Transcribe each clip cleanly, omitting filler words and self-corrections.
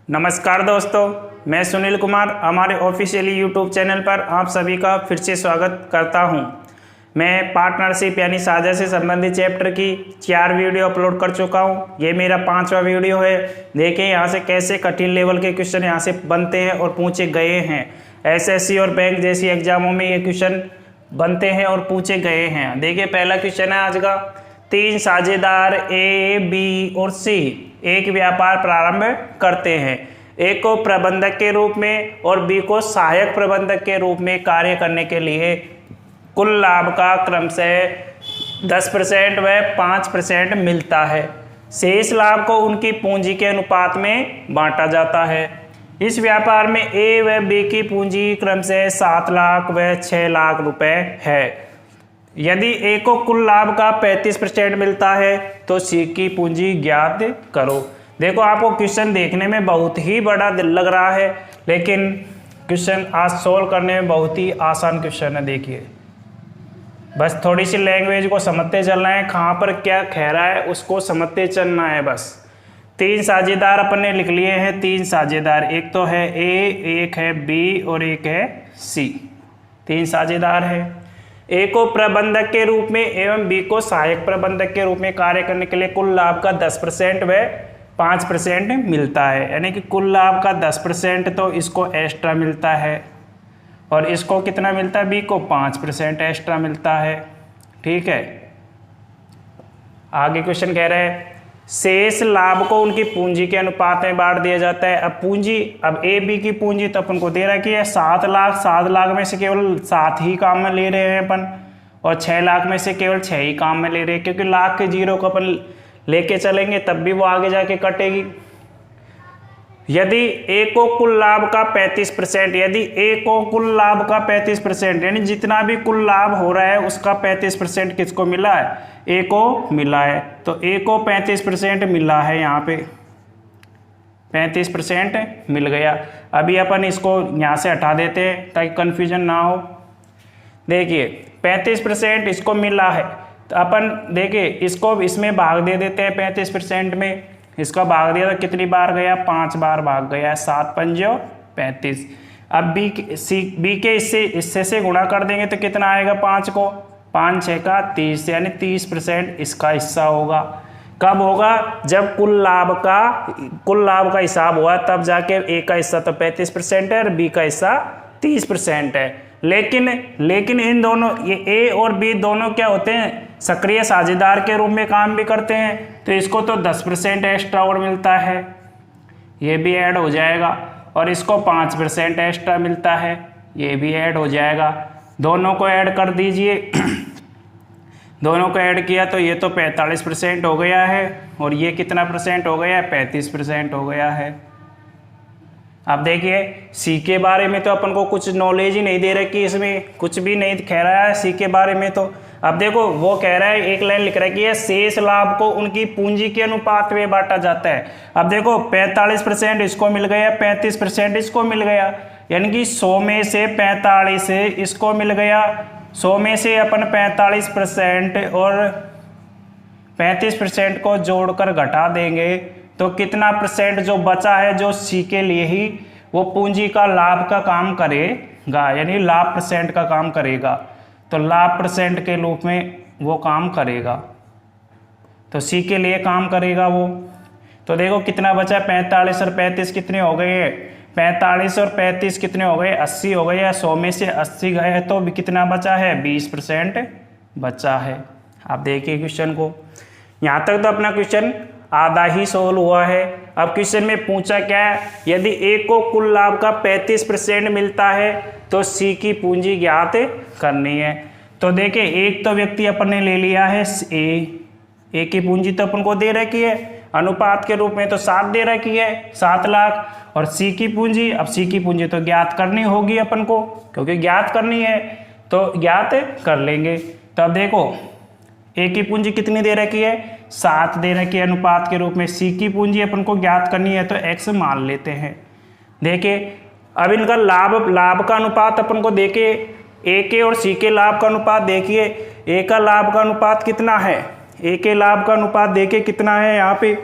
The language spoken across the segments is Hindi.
नमस्कार दोस्तों, मैं सुनील कुमार हमारे ऑफिशियली यूट्यूब चैनल पर आप सभी का फिर से स्वागत करता हूं। मैं पार्टनरशिप यानी साझा से संबंधित चैप्टर की 4 वीडियो अपलोड कर चुका हूं। ये मेरा 5वां वीडियो है। देखिए यहाँ से कैसे कठिन लेवल के क्वेश्चन यहाँ से बनते हैं और पूछे गए हैं। एसएससी और बैंक जैसी एग्जामों में ये क्वेश्चन बनते हैं और पूछे गए हैं। देखिए पहला क्वेश्चन है आज का। 3 साझेदार ए, बी और सी एक व्यापार प्रारंभ करते हैं। ए को प्रबंधक के रूप में और बी को सहायक प्रबंधक के रूप में कार्य करने के लिए कुल लाभ का क्रमशः 10% व 5% मिलता है। शेष लाभ को उनकी पूंजी के अनुपात में बांटा जाता है। इस व्यापार में ए व बी की पूंजी क्रमशः 7 लाख व 6 लाख रुपए है। यदि ए को कुल लाभ का 35% मिलता है तो सी की पूंजी ज्ञात करो। देखो आपको क्वेश्चन देखने में बहुत ही बड़ा लग रहा है, लेकिन क्वेश्चन आज सोल्व करने में बहुत ही आसान क्वेश्चन है। देखिए बस थोड़ी सी लैंग्वेज को समझते चलना है, कहाँ पर क्या कह रहा है उसको समझते चलना है बस। 3 साझेदार अपन ने लिख लिए हैं। 3 साझेदार, एक तो है ए, एक है बी और एक है सी। 3 साझेदार है। ए को प्रबंधक के रूप में एवं बी को सहायक प्रबंधक के रूप में कार्य करने के लिए कुल लाभ का 10% व 5% मिलता है। यानी कि कुल लाभ का 10% तो इसको एक्स्ट्रा मिलता है और इसको कितना मिलता है, बी को 5% एक्स्ट्रा मिलता है। ठीक है, आगे क्वेश्चन कह रहे हैं शेष लाभ को उनकी पूंजी के अनुपात में बांट दिया जाता है। अब पूंजी, अब ए बी की पूंजी तो अपन को दे रखी है 7 लाख। 7 लाख में से केवल 7 ही काम में ले रहे हैं अपन, और 6 लाख में से केवल 6 ही काम में ले रहे हैं, क्योंकि लाख के जीरो को अपन लेके चलेंगे तब भी वो आगे जाके कटेगी। यदि ए को कुल लाभ का 35%, यदि ए को कुल लाभ का 35% यानी जितना भी कुल लाभ हो रहा है उसका 35% किसको मिला है, ए को मिला है। तो ए को 35% मिला है, यहाँ पे 35% मिल गया। अभी अपन इसको यहाँ से हटा देते हैं ताकि कंफ्यूजन ना हो। देखिए 35% इसको मिला है तो अपन देखिए इसको इसमें भाग दे देते हैं 35% में। इसका भाग दिया तो कितनी बार गया, 5 बार भाग गया। 7 पंजो 35। अब बी के इससे से गुणा कर देंगे तो कितना आएगा, 5 को 5 6 का 30, यानी 30% इसका हिस्सा होगा। कब होगा, जब कुल लाभ का हिसाब हुआ तब जाके ए का हिस्सा तो 35% है और बी का हिस्सा 30% है। लेकिन इन दोनों, ये ए और बी दोनों क्या होते हैं, सक्रिय साझेदार के रूप में काम भी करते हैं, तो इसको तो 10% एक्स्ट्रा और मिलता है, ये भी ऐड हो जाएगा। और इसको 5% एक्स्ट्रा मिलता है, ये भी ऐड हो जाएगा। दोनों को ऐड कर दीजिए। दोनों को ऐड किया तो ये तो 45% हो गया है, और ये कितना परसेंट हो गया है, 35% हो गया है। अब देखिए सी के बारे में तो अपन को कुछ नॉलेज ही नहीं दे रखी, इसमें कुछ भी नहीं कह रहा है सी के बारे में। तो अब देखो वो कह रहा है, एक लाइन लिख रखी है शेष लाभ को उनकी पूंजी के अनुपात में बांटा जाता है। अब देखो 45% इसको मिल गया, 35% इसको मिल गया, यानी कि 100 में से 45 इसको मिल गया। 100 में से अपन 45% और 35% को जोड़कर घटा देंगे तो कितना परसेंट जो बचा है, जो सी के लिए ही वो पूंजी का लाभ का काम करेगा, यानी लाभ परसेंट का काम करेगा। तो लाभ परसेंट के रूप में वो काम करेगा, तो सी के लिए काम करेगा वो। तो देखो कितना बचा, 45 और 35 कितने हो गए, 45 और 35 कितने हो गए, 80 हो गए। 100 में से 80 गए हैं तो कितना बचा है, 20% बचा है। आप देखिए क्वेश्चन को, यहाँ तक तो अपना क्वेश्चन आधा ही सोल्व हुआ है। अब क्वेश्चन में पूछा क्या है, यदि ए को कुल लाभ का 35% मिलता है तो सी की पूंजी ज्ञात करनी है। तो देखिए एक तो व्यक्ति अपन ने ले लिया है ए की पूंजी तो अपन को दे रखी है अनुपात के रूप में, तो 7 दे रखी है, 7 लाख। और सी की पूंजी, अब सी की पूंजी तो ज्ञात करनी होगी अपन को, क्योंकि ज्ञात करनी है तो ज्ञात कर लेंगे। तो अब देखो ए की पूंजी कितनी दे रखी है, 7 दे रखी है अनुपात के रूप में। सी की पूंजी अपन को ज्ञात करनी है तो x मान लेते हैं। देखिए अब इनका लाभ का अनुपात अपन को देखिए, ए के और सी के लाभ का अनुपात देखिए। ए का लाभ का अनुपात कितना है, ए के लाभ का अनुपात देखिए कितना है, यहाँ पे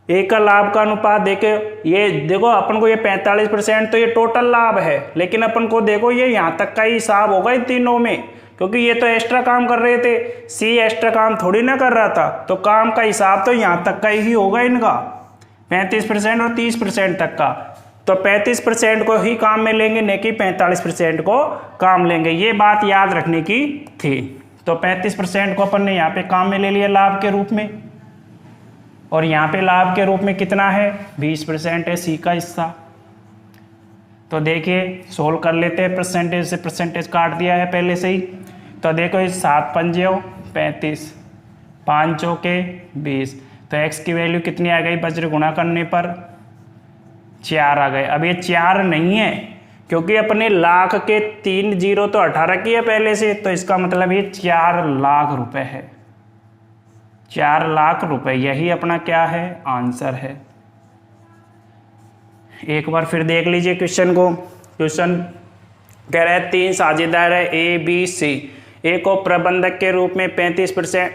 ए का लाभ का अनुपात देखे, ये देखो अपन को ये 45% तो ये टोटल लाभ है, लेकिन अपन को देखो ये यहाँ तक का ही हिसाब होगा इन तीनों में, क्योंकि ये तो एक्स्ट्रा काम कर रहे थे, सी एक्स्ट्रा काम थोड़ी ना कर रहा था, तो काम का हिसाब तो यहाँ तक का ही होगा इनका, 35% और 30% तक का। तो 35% को ही काम में लेंगे, न कि 45% को काम लेंगे, ये बात याद रखने की थी। तो 35% को अपन ने यहाँ पे काम में ले लिया लाभ के रूप में, और यहाँ पे लाभ के रूप में कितना है, 20% है सी का हिस्सा। तो देखिए सोल्व कर लेते हैं, परसेंटेज से परसेंटेज काट दिया है पहले से ही। तो देखो 7 पंजे 35, 5 चौके 20, तो x की वैल्यू कितनी आ गई, बज्र गुणा करने पर 4 आ गए। अब ये 4 नहीं है, क्योंकि अपने लाख के 3 जीरो तो 18 की है पहले से, तो इसका मतलब ये 4 लाख रुपए है, 4 लाख रुपए, यही अपना क्या है, आंसर है। एक बार फिर देख लीजिए क्वेश्चन को। क्वेश्चन कह रहा है 3 साझेदार है ए बी सी, ए को प्रबंधक के रूप में 35%,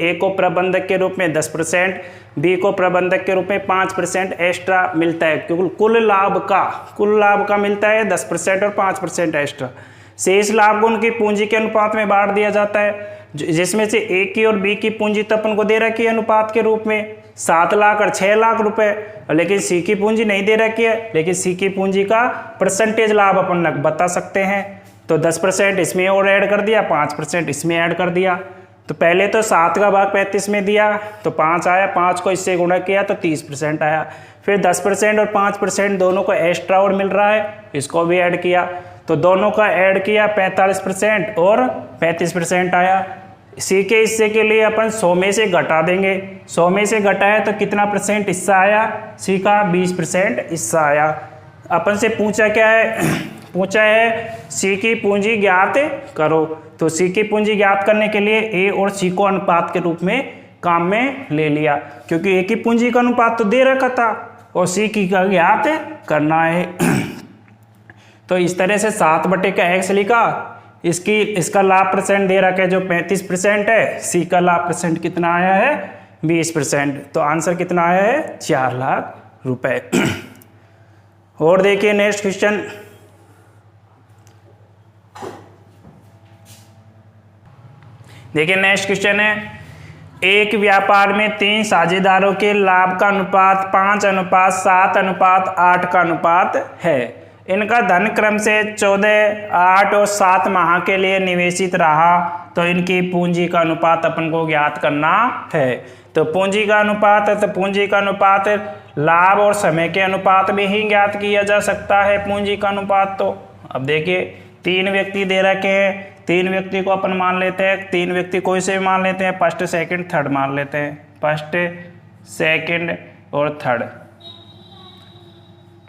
ए को प्रबंधक के रूप में 10%, बी को प्रबंधक के रूप में 5% एक्स्ट्रा मिलता है, क्योंकि कुल लाभ का मिलता है 10% और 5% एक्स्ट्रा। शेष लाभ को उनकी पूंजी के अनुपात में बांट दिया जाता है, जिसमें से ए की और बी की पूंजी तो अपन को दे रखी है अनुपात के रूप में 7 लाख और 6 लाख रुपए, लेकिन सी की पूंजी नहीं दे रखी है, लेकिन सी की पूंजी का परसेंटेज लाभ अपन बता सकते हैं। तो 10% इसमें और ऐड कर दिया, 5% इसमें ऐड कर दिया। तो पहले तो 7 का भाग 35 में दिया तो 5 आया, 5 को इससे गुणा किया तो 30% आया। फिर 10% और 5% दोनों को एक्स्ट्रा और मिल रहा है, इसको भी ऐड किया, तो दोनों का ऐड किया 45% और 35% आया। सी के हिस्से के लिए अपन 100 में से घटा देंगे, 100 में से घटाया तो कितना परसेंट हिस्सा आया, सी का 20% हिस्सा आया। अपन से पूछा क्या है, पूछा है सी की पूंजी ज्ञात करो, तो सी की पूंजी ज्ञात करने के लिए ए और सी को अनुपात के रूप में काम में ले लिया, क्योंकि ए की पूंजी का अनुपात तो दे रखा था और सी की का ज्ञात करना है। तो इस तरह से 7/x लिखा, इसका लाभ परसेंट दे रखा है जो 35% है, सी का लाभ परसेंट कितना आया है, 20%। तो आंसर कितना आया है, 4 लाख रुपए। और देखिए नेक्स्ट क्वेश्चन, देखिए नेक्स्ट क्वेश्चन है, एक व्यापार में 3 साझेदारों के लाभ का अनुपात 5:7:8 का अनुपात है। इनका धन क्रम से 14, 8 और 7 माह के लिए निवेशित रहा, तो इनकी पूंजी का अनुपात अपन को ज्ञात करना है। तो पूंजी का अनुपात है, तो पूंजी का अनुपात लाभ और समय के अनुपात में ही ज्ञात किया जा सकता है पूंजी का अनुपात। तो अब देखिए 3 व्यक्ति दे रखे हैं, 3 व्यक्ति को अपन मान लेते हैं, 3 व्यक्ति कोई से भी मान लेते हैं, फर्स्ट सेकंड थर्ड मान लेते हैं, फर्स्ट सेकंड और थर्ड,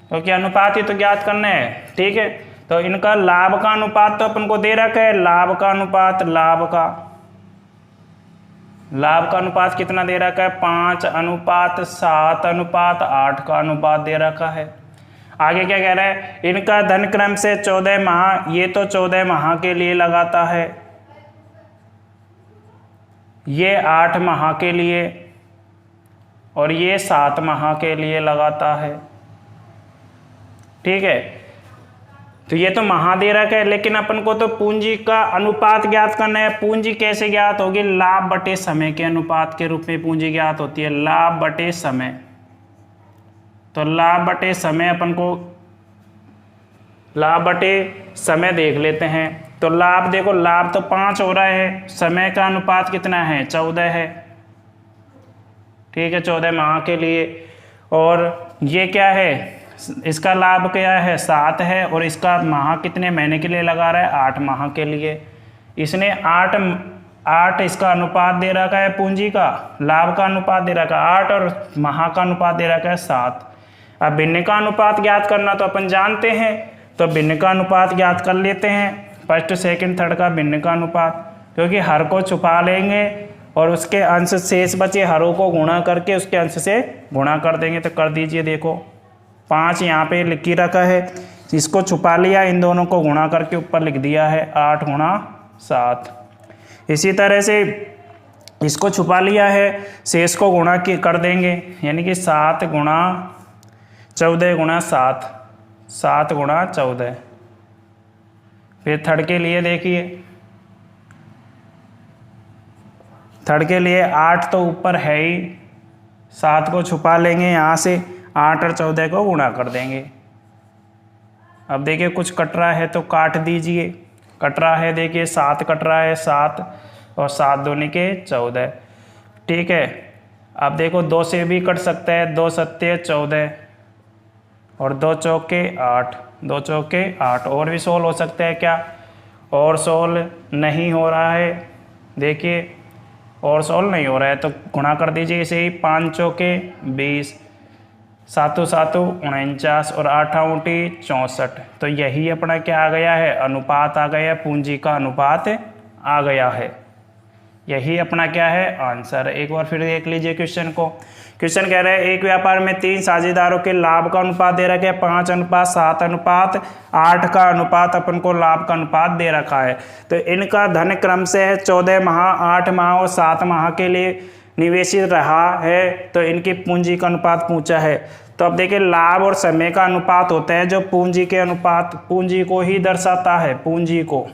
क्योंकि अनुपात ही तो ज्ञात करना है, ठीक है। तो इनका लाभ का अनुपात तो अपन को दे रखा है, लाभ का अनुपात, लाभ का अनुपात कितना दे रखा है, 5:7:8 का अनुपात दे रखा है। आगे क्या कह रहा है, इनका धन क्रम से 14 माह, ये तो 14 माह के लिए लगाता है, ये 8 माह के लिए और ये 7 माह के लिए लगाता है, ठीक है। तो ये तो माह दे रखा है, लेकिन अपन को तो पूंजी का अनुपात ज्ञात करना है। पूंजी कैसे ज्ञात होगी, लाभ बटे समय के अनुपात के रूप में पूंजी ज्ञात होती है, लाभ बटे समय। तो लाभ बटे समय, अपन को लाभ बटे समय देख लेते हैं। तो लाभ देखो, लाभ तो 5 हो रहा है, समय का अनुपात कितना है, 14 है, ठीक है, 14 माह के लिए। और ये क्या है, इसका लाभ क्या है, 7 है, और इसका माह कितने महीने के लिए लगा रहा है, 8 माह के लिए। इसने 8 इसका अनुपात दे रखा है, पूंजी का लाभ का अनुपात दे रखा है 8 और माह का अनुपात दे रखा है 7। अब भिन्न का अनुपात ज्ञात करना तो अपन जानते हैं, तो भिन्न का अनुपात ज्ञात कर लेते हैं, फर्स्ट सेकंड थर्ड का भिन्न का अनुपात, क्योंकि हर को छुपा लेंगे और उसके अंश शेष बचे हरों को गुणा करके उसके अंश से गुणा कर देंगे। तो कर दीजिए, देखो 5 यहाँ पे लिख ही रखा है, इसको छुपा लिया, इन दोनों को गुणा करके ऊपर लिख दिया है 8 × 7। इसी तरह से इसको छुपा लिया है, शेष को गुणा कर देंगे, यानी कि 7 गुणा 14 गुणा 7, 7 गुणा 14। फिर थर्ड के लिए देखिए, थर्ड के लिए 8 तो ऊपर है ही, 7 को छुपा लेंगे यहाँ से, 8 और 14 को गुणा कर देंगे। अब देखिए कुछ कट रहा है तो काट दीजिए, कट रहा है, देखिए 7 कट रहा है, 7 और 7 दूनी के 14, ठीक है। अब देखो 2 से भी कट सकता है, 2 सत्ते 14 और 2 चौके 8, 2 चौके 8। और भी सोल्व हो सकता है क्या? और सोल्व नहीं हो रहा है, देखिए और सोल्व नहीं हो रहा है तो गुणा कर दीजिए इसे ही, 5 चौके 20, 7 7 49 और 8 ऊँटी 64। तो यही अपना क्या आ गया है? अनुपात आ गया, पूंजी का अनुपात आ गया है। यही अपना क्या है? आंसर। एक बार फिर देख लीजिए क्वेश्चन को। क्वेश्चन कह रहा है एक व्यापार में 3 साझेदारों के लाभ का अनुपात दे रखा है 5:7:8 का अनुपात अपन को लाभ का अनुपात दे रखा है। तो इनका धन क्रम से है 14 माह, 8 माह और 7 माह के लिए निवेशित रहा है, तो इनकी पूंजी का अनुपात पूछा है। तो अब देखिए लाभ और समय का अनुपात होता है जो पूंजी के अनुपात, पूंजी को ही दर्शाता है, पूंजी को,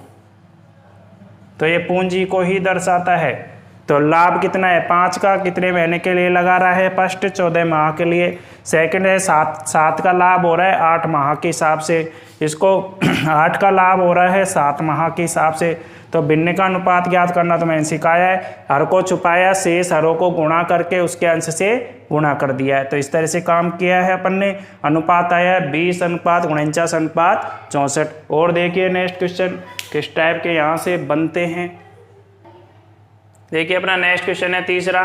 तो ये पूंजी को ही दर्शाता है। तो लाभ कितना है? 5 का कितने महीने के लिए लगा रहा है? फर्स्ट 14 माह के लिए। सेकंड है 7 का लाभ हो रहा है 8 माह के हिसाब से, इसको 8 का लाभ हो रहा है 7 माह के हिसाब से। तो भिन्न का अनुपात ज्ञात करना तो मैंने सिखाया है, हर को छुपाया, शेष हरों को गुणा करके उसके अंश से गुणा कर दिया है। तो इस तरह से काम किया है अपन ने। अनुपात आया है 20:49:64। और देखिए नेक्स्ट क्वेश्चन किस टाइप के यहाँ से बनते हैं। देखिए अपना नेक्स्ट क्वेश्चन है तीसरा।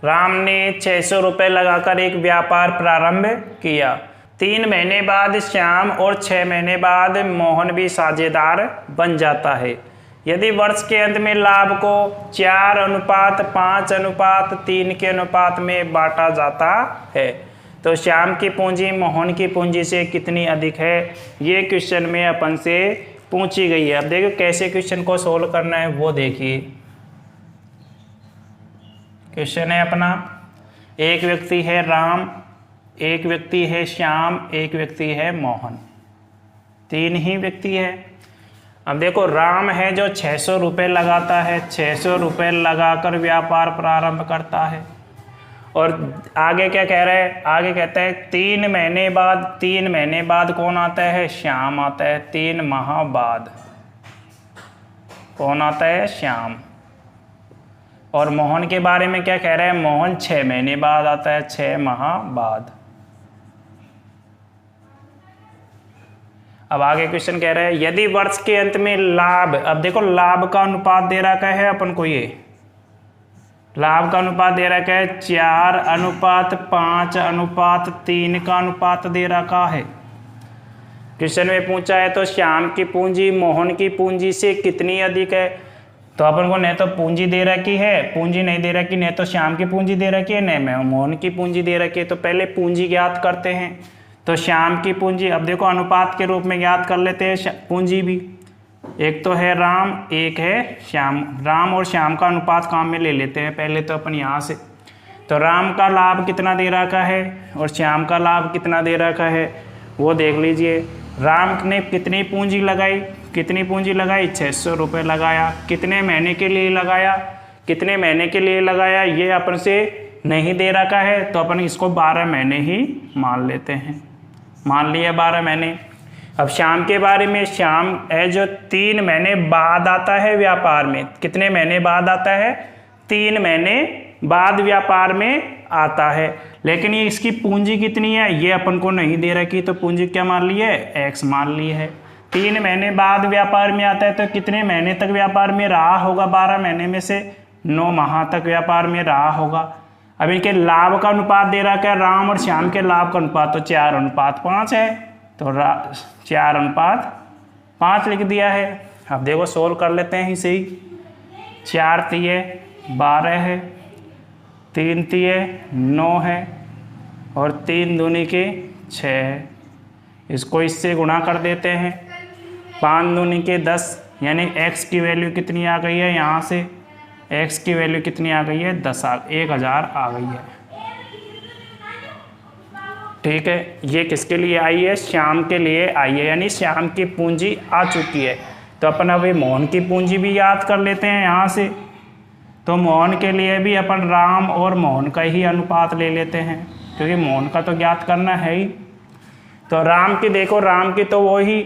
राम ने 600 रुपये लगाकर एक व्यापार प्रारंभ किया। 3 महीने बाद श्याम और 6 महीने बाद मोहन भी साझेदार बन जाता है। यदि वर्ष के अंत में लाभ को 4:5:3 के अनुपात में बांटा जाता है तो श्याम की पूंजी मोहन की पूंजी से कितनी अधिक है? ये क्वेश्चन में अपन से पूछी गई है। अब देखो कैसे क्वेश्चन को सोल्व करना है वो देखिए। क्वेश्चन है अपना, एक व्यक्ति है राम, एक व्यक्ति है श्याम, एक व्यक्ति है मोहन, 3 ही व्यक्ति है। अब देखो राम है जो 600 रुपये लगाता है, 600 रुपये लगाकर व्यापार प्रारंभ करता है। और आगे क्या कह रहा है? आगे कहता है 3 महीने बाद, 3 महीने बाद कौन आता है? श्याम आता है। 3 माह बाद कौन आता है? श्याम। और मोहन के बारे में क्या कह रहा है? मोहन 6 महीने बाद आता है, 6 माह बाद। अब आगे क्वेश्चन कह रहा है यदि वर्ष के अंत में लाभ, अब देखो लाभ का अनुपात दे रखा है अपन को, ये लाभ का अनुपात दे रखा है 4:5:3 का अनुपात दे रखा है। क्वेश्चन में पूछा है तो श्याम की पूंजी मोहन की पूंजी से कितनी अधिक है? तो अपन को न तो पूंजी दे रखी है, पूंजी नहीं दे रखी, न तो श्याम की पूंजी दे रखी है, न मोहन की पूंजी दे रखी है। तो पहले पूंजी ज्ञात करते हैं। तो श्याम की पूंजी, अब देखो अनुपात के रूप में ज्ञात कर लेते हैं पूंजी भी। एक तो है राम, एक है श्याम। राम और श्याम का अनुपात काम में ले लेते हैं पहले तो अपन यहाँ से। तो राम का लाभ कितना दे रखा है और श्याम का लाभ कितना दे रखा है वो देख लीजिए। राम ने कितनी पूंजी लगाई? कितनी पूंजी लगाई? 600 रुपये लगाया। कितने महीने के लिए लगाया? कितने महीने के लिए लगाया ये अपन से नहीं दे रखा है, तो अपन इसको 12 महीने ही मान लेते हैं। मान लिया 12 महीने। अब श्याम के बारे में, श्याम है जो 3 महीने बाद आता है व्यापार में। कितने महीने बाद आता है? 3 महीने बाद व्यापार में आता है। लेकिन ये इसकी पूंजी कितनी है ये अपन को नहीं दे रखी, तो पूंजी क्या मान ली है? x मान ली है। 3 महीने बाद व्यापार में आता है तो कितने महीने तक व्यापार में रहा होगा? 12 महीने में से 9 माह तक व्यापार में रहा होगा। अब इनके लाभ का अनुपात दे रखा है, राम और श्याम के लाभ का अनुपात तो 4:5 है, तो 4:5 लिख दिया है। अब देखो सोल्व कर लेते हैं इसे ही। 4 तिये 12 है, 3 तिये 9 है और 3 दूनी के 6 है। इसको इससे गुणा कर देते हैं। 5 दूनी के 10, यानी x की वैल्यू कितनी आ गई है यहाँ से? एक्स की वैल्यू कितनी आ गई है 10,000 आ गई है। ठीक है, ये किसके लिए आई है, श्याम के लिए आई है, यानी श्याम की पूंजी आ चुकी है। तो अपन अभी मोहन की पूंजी भी याद कर लेते हैं यहाँ से। तो मोहन के लिए भी अपन राम और मोहन का ही अनुपात ले लेते हैं, क्योंकि मोहन का तो ज्ञात करना है ही। तो राम की देखो, राम की तो वही,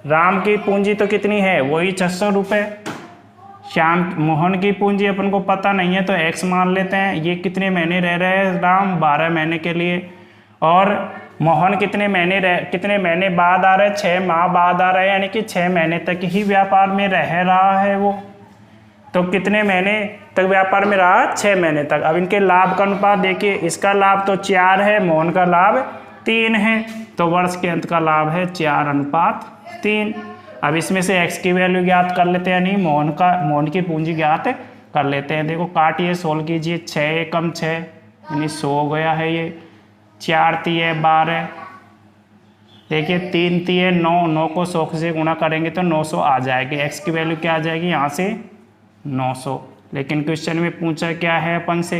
राम की पूंजी तो कितनी है, वही 600 रुपये। श्याम मोहन की पूंजी अपन को पता नहीं है, तो एक्स मान लेते हैं। ये कितने महीने रह रहे हैं राम, 12 महीने के लिए। और मोहन कितने महीने बाद आ रहे हैं, 6 माह बाद आ रहे हैं, यानी कि 6 महीने तक ही व्यापार में रह रहा है वो। तो कितने महीने तक व्यापार में रहा, 6 महीने तक। अब इनके लाभ का अनुपात देखिए, इसका लाभ तो 4 है, मोहन का लाभ 3 है, तो वर्ष के अंत का लाभ है 4:3। अब इसमें से x की वैल्यू ज्ञात कर लेते हैं, यानी मोहन की पूंजी ज्ञात कर लेते हैं। देखो काटिए, 16 कीजिए, 6 एकम 6 यानी 100 हो गया है ये। 4 तिये 12, देखिए 3 तिये 9, 9 को 100 से गुणा करेंगे तो 900 आ जाएगी। x की वैल्यू क्या आ जाएगी यहाँ से 900। लेकिन क्वेश्चन में पूछा क्या है अपन से,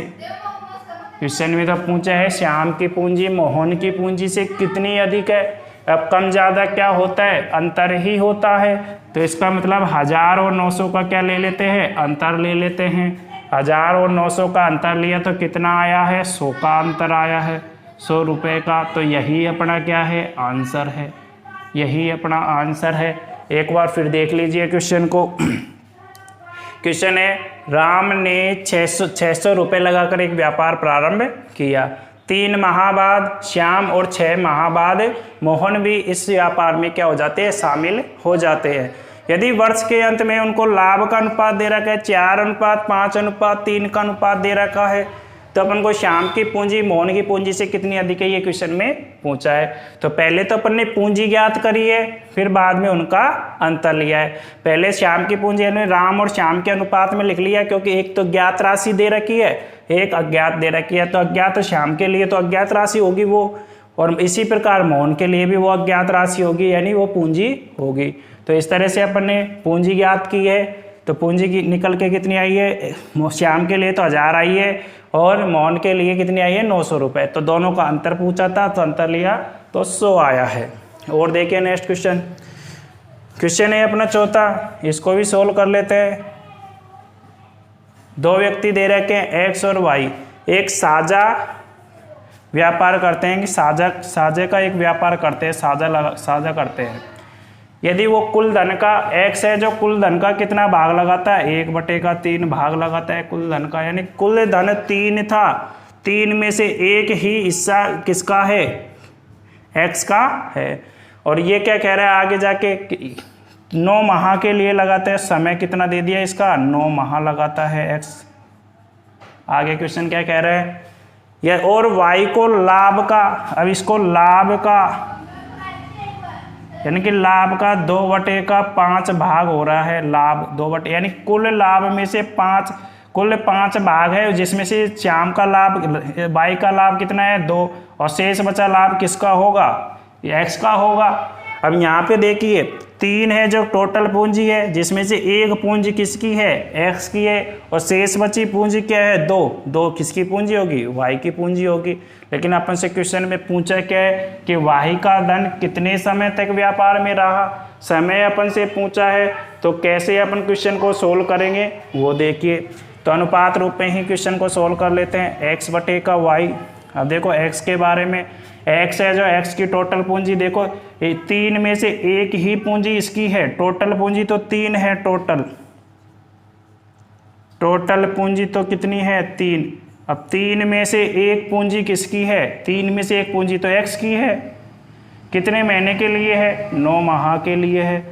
क्वेश्चन में तो पूछा है श्याम की पूंजी मोहन की पूंजी से कितनी अधिक है। अब कम ज़्यादा क्या होता है, अंतर ही होता है। तो इसका मतलब 1000 और 900 का क्या ले लेते हैं, अंतर ले लेते हैं। 1000 और 900 का अंतर लिया तो कितना आया है, 100 का अंतर आया है, 100 रुपये का। तो यही अपना क्या है, आंसर है, यही अपना आंसर है। एक बार फिर देख लीजिए क्वेश्चन को। क्वेश्चन है, राम ने 600 रुपये लगाकर एक व्यापार प्रारंभ किया। 3 माह बाद श्याम और 6 माह बाद मोहन भी इस व्यापार में क्या हो जाते हैं, शामिल हो जाते हैं। यदि वर्ष के अंत में उनको लाभ का अनुपात दे रखा है 4:5:3 का अनुपात दे रखा है, तो अपन को श्याम की पूंजी मोहन की पूंजी से कितनी अधिक है, ये क्वेश्चन में पूछा है। तो पहले तो अपन ने पूंजी ज्ञात करी है, फिर बाद में उनका अंतर लिया है। पहले श्याम की पूंजी यानी राम और श्याम के अनुपात में लिख लिया, क्योंकि एक तो ज्ञात राशि दे रखी है, एक अज्ञात दे रखी है। तो अज्ञात तो श्याम के लिए तो अज्ञात राशि होगी वो, और इसी प्रकार मोहन के लिए भी वो अज्ञात राशि होगी, यानी वो पूंजी होगी। तो इस तरह से अपन ने पूंजी ज्ञात की है। तो पूंजी की निकल के कितनी आई है, श्याम के लिए तो 1000 आई है और मोहन के लिए कितनी आई है, 900 रुपये। तो दोनों का अंतर पूछा था, तो अंतर लिया तो 100 आया है। और देखिए नेक्स्ट क्वेश्चन, क्वेश्चन है अपना चौथा, इसको भी सोल्व कर लेते हैं। 2 व्यक्ति दे रखे हैं x और y, एक साझा व्यापार करते हैं कि साझे का एक व्यापार करते हैं, साझा करते हैं। यदि वो कुल धन का x है, जो कुल धन का कितना भाग लगाता है, 1/3 भाग लगाता है कुल धन का, यानी कुल धन 3 था, 3 में से एक ही हिस्सा किसका है, x का है। और ये क्या कह रहा है आगे जाके, 9 माह के लिए लगाता है, समय कितना दे दिया इसका, 9 माह लगाता है x। आगे क्वेश्चन क्या कह रहा है, यह और y को लाभ का, अब इसको लाभ का यानी कि लाभ का 2/5 भाग हो रहा है, लाभ 2 यानी कुल लाभ में से कुल 5 भाग है, जिसमें से श्याम का लाभ, y का लाभ कितना है 2, और शेष बचा लाभ किसका होगा, x का होगा। अब यहाँ पे देखिए 3 है जो टोटल पूंजी है, जिसमें से एक पूंजी किसकी है, x की है, और शेष बची पूंजी क्या है 2 किसकी पूंजी होगी, y की पूंजी होगी। लेकिन अपन से क्वेश्चन में पूछा क्या है कि y का धन कितने समय तक व्यापार में रहा, समय अपन से पूछा है। तो कैसे अपन क्वेश्चन को सोल्व करेंगे वो देखिए। तो अनुपात रूप में ही क्वेश्चन को सोल्व कर लेते हैं, x/y। अब देखो x के बारे में, x है जो x की टोटल पूंजी, देखो 3 में से एक ही पूंजी इसकी है, टोटल पूंजी तो 3 है, टोटल पूंजी तो कितनी है 3। अब 3 में से एक पूंजी किसकी है, 3 में से एक पूंजी तो x की है, कितने महीने के लिए है, 9 माह के लिए है।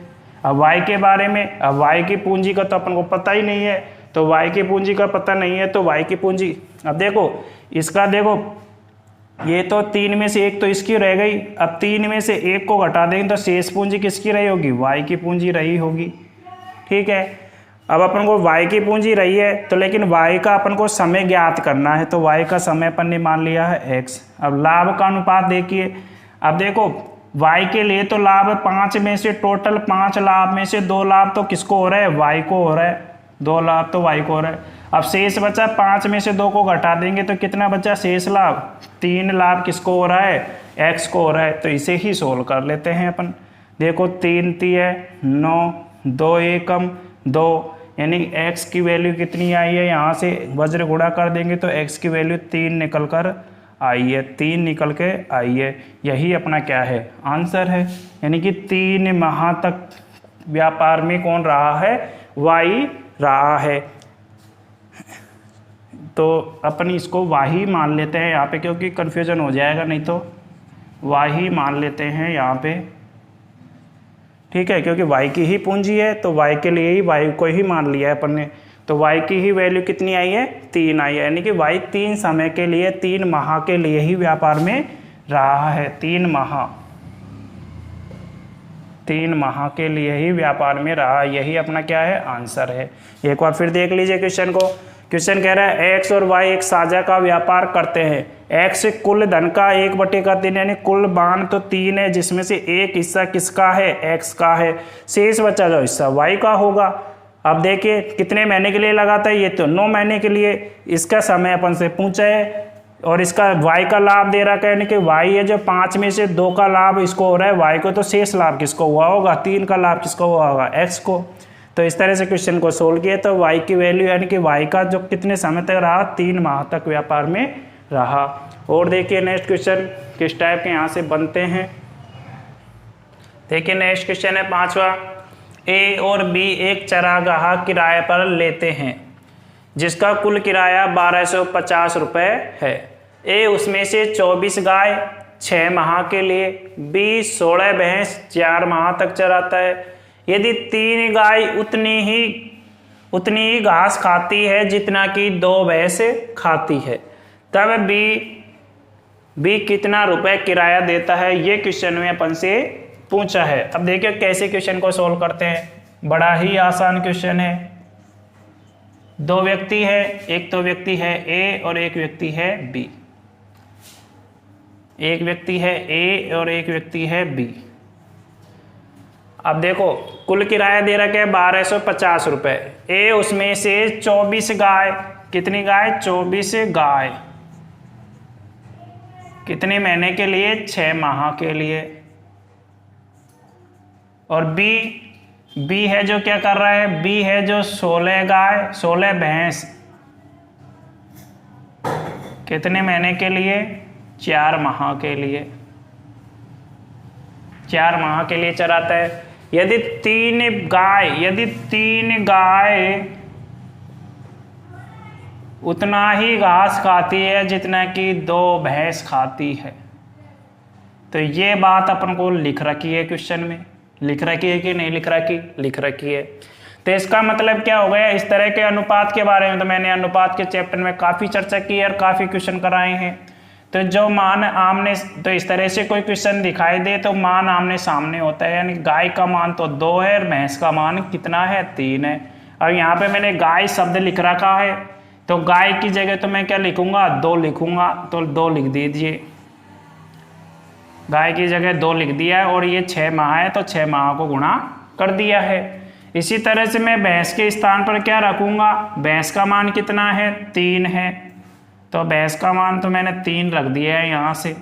अब y के बारे में, अब y की पूंजी का तो अपन को पता ही नहीं है, तो y की पूंजी का पता नहीं है, तो y की पूंजी, अब देखो इसका, देखो ये तो 3 में से एक तो इसकी रह गई, अब 3 में से एक को घटा देंगे तो शेष पूंजी किसकी रही होगी, y की पूंजी रही होगी। ठीक है, अब अपन को y की पूंजी रही है, तो लेकिन y का अपन को समय ज्ञात करना है, तो y का समय अपन ने मान लिया है x। अब लाभ का अनुपात देखिए, अब देखो y के लिए तो लाभ 5 में से, टोटल 5 लाभ में से 2 लाभ तो किसको हो रहा है, y को हो रहा है, 2 लाभ तो वाई को हो रहा है। अब शेष बचा 5 में से 2 को घटा देंगे तो कितना बचा शेष लाभ, 3 लाभ किसको हो रहा है, एक्स को हो रहा है। तो इसे ही सोल्व कर लेते हैं अपन। देखो 3 3 9, 2 एकम 2, यानी एक्स की वैल्यू कितनी आई है, यहाँ से वज्र गुणा कर देंगे तो एक्स की वैल्यू 3 निकल कर आई है, 3 निकल के आई है। यही अपना क्या है, आंसर है। यानी कि 3 माह तक व्यापार में कौन रहा है, वाई रहा है। तो अपन इसको वाही मान लेते हैं यहाँ पे, क्योंकि कन्फ्यूजन हो जाएगा नहीं तो। वाही मान लेते हैं यहाँ पे, ठीक है, क्योंकि वाई की ही पूंजी है तो वाई के लिए ही वाई को ही मान लिया है अपन ने। तो वाई की ही वैल्यू कितनी आई है, 3 आई है। यानी कि वाई 3 समय के लिए, 3 माह के लिए ही व्यापार में रहा है। 3 माह के लिए ही व्यापार में रहा, यही अपना क्या है, आंसर है। एक बार फिर देख लीजिए क्वेश्चन को। क्वेश्चन कह रहा है एक्स और वाई एक साझा का व्यापार करते हैं। एक्स कुल धन का 1/3 यानी कुल बान तो 3 है, जिसमें से एक हिस्सा किसका है, एक्स का है। शेष बचा जो हिस्सा वाई का होगा। अब देखिए कितने महीने के लिए लगाता है, ये तो 9 महीने के लिए। इसका समय अपन से पूछा है और इसका वाई का लाभ दे रहा है, यानी कि वाई है जो 5 में से 2 का लाभ इसको हो रहा है वाई को, तो शेष लाभ किसको हुआ होगा, 3 का लाभ किसको हुआ होगा, एक्स को। तो इस तरह से क्वेश्चन को सोल्व किया तो वाई की वैल्यू यानी कि वाई का जो कितने समय तक रहा, 3 माह तक व्यापार में रहा। और देखिए नेक्स्ट क्वेश्चन किस टाइप के यहाँ से बनते हैं। देखिए नेक्स्ट क्वेश्चन है 5वां। ए और बी एक चरागाह किराए पर लेते हैं जिसका कुल किराया 1250 रुपये है। ए उसमें से 24 गाय 6 माह के लिए, बी 16 भैंस 4 माह तक चराता है। यदि 3 गाय उतनी ही घास खाती है जितना कि 2 भैंस खाती है, तब बी कितना रुपए किराया देता है, ये क्वेश्चन में अपन से पूछा है। अब देखिए कैसे क्वेश्चन को सोल्व करते हैं। बड़ा ही आसान क्वेश्चन है। 2 व्यक्ति है, एक तो व्यक्ति है ए और एक व्यक्ति है बी। एक व्यक्ति है ए और एक व्यक्ति है बी। अब देखो कुल किराया दे रखा है 1250 रुपये। ए उसमें से 24 गाय, कितनी गाय, 24 गाय, कितने महीने के लिए, 6 माह के लिए। और बी है जो क्या कर रहा है, बी है जो 16 गाय 16 भैंस, कितने महीने के लिए, 4 माह के लिए, 4 माह के लिए चराता है। यदि 3 गाय उतना ही घास खाती है जितना कि 2 भैंस खाती है, तो ये बात अपन को लिख रखी है क्वेश्चन में। लिख रखी है कि नहीं लिख रखी, लिख रखी है। तो इसका मतलब क्या हो गया, इस तरह के अनुपात के बारे में तो मैंने अनुपात के चैप्टर में काफ़ी चर्चा की और काफ़ी क्वेश्चन कराए हैं। तो जो मान आमने, तो इस तरह से कोई क्वेश्चन दिखाई दे तो मान आमने सामने होता है, यानी गाय का मान तो 2 है और भैंस का मान कितना है, 3 है। अब यहाँ पे मैंने गाय शब्द लिख रखा है, तो गाय की जगह तो मैं क्या लिखूंगा, 2 लिखूंगा, तो 2 लिख दीजिए। गाय की जगह 2 लिख दिया है और ये 6 माह है तो 6 माह को गुणा कर दिया है। इसी तरह से मैं भैंस के स्थान पर क्या रखूंगा, भैंस का मान कितना है, 3 है, तो भैंस का मान तो मैंने 3 रख दिया है यहाँ से।